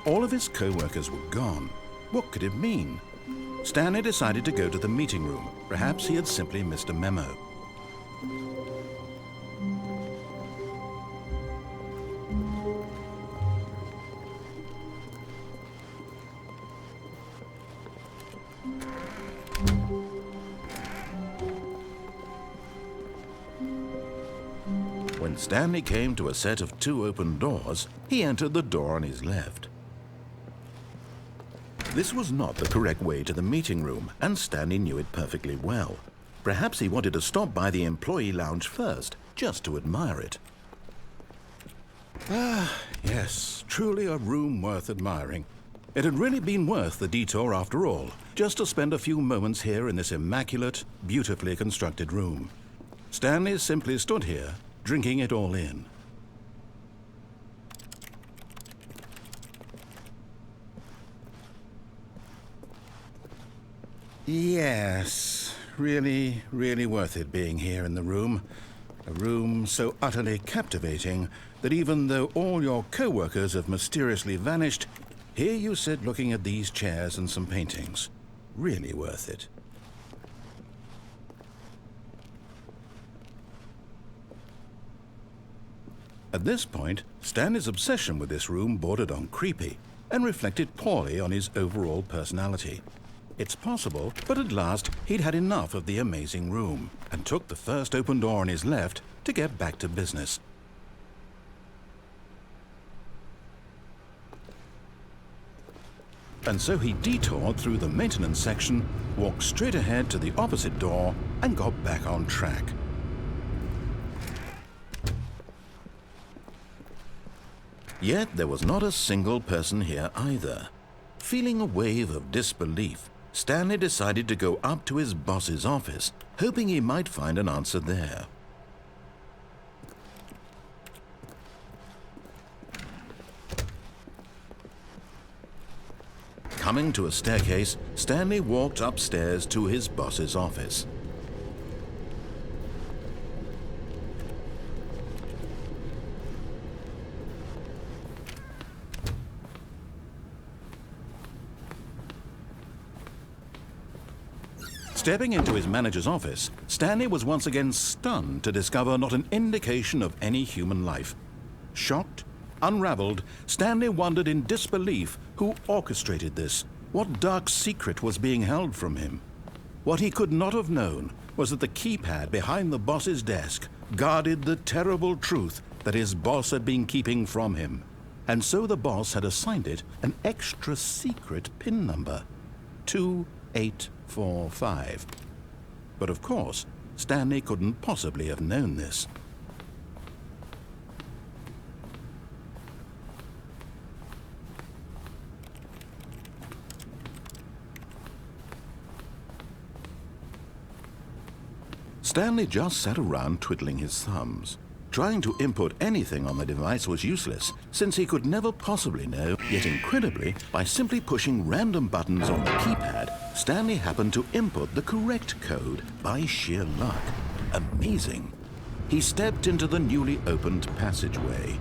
All of his co-workers were gone. What could it mean? Stanley decided to go to the meeting room. Perhaps he had simply missed a memo. When Stanley came to a set of 2 open doors, he entered the door on his left. This was not the correct way to the meeting room, and Stanley knew it perfectly well. Perhaps he wanted to stop by the employee lounge first, just to admire it. Ah, yes, truly a room worth admiring. It had really been worth the detour after all, just to spend a few moments here in this immaculate, beautifully constructed room. Stanley simply stood here, drinking it all in. Yes, really worth it being here in the room. A room so utterly captivating that even though all your co-workers have mysteriously vanished, here you sit looking at these chairs and some paintings. Really worth it. At this point, Stanley's obsession with this room bordered on creepy and reflected poorly on his overall personality. It's possible, but at last he'd had enough of the amazing room and took the first open door on his left to get back to business. And so he detoured through the maintenance section, walked straight ahead to the opposite door, and got back on track. Yet there was not a single person here either. Feeling a wave of disbelief, Stanley decided to go up to his boss's office, hoping he might find an answer there. Coming to a staircase, Stanley walked upstairs to his boss's office. Stepping into his manager's office, Stanley was once again stunned to discover not an indication of any human life. Shocked, unraveled, Stanley wondered in disbelief who orchestrated this, what dark secret was being held from him. What he could not have known was that the keypad behind the boss's desk guarded the terrible truth that his boss had been keeping from him. And so the boss had assigned it an extra secret PIN number, 2845. But of course, Stanley couldn't possibly have known this. Stanley just sat around twiddling his thumbs. Trying to input anything on the device was useless, since he could never possibly know, yet incredibly, by simply pushing random buttons on the keypad, Stanley happened to input the correct code by sheer luck. Amazing. He stepped into the newly opened passageway.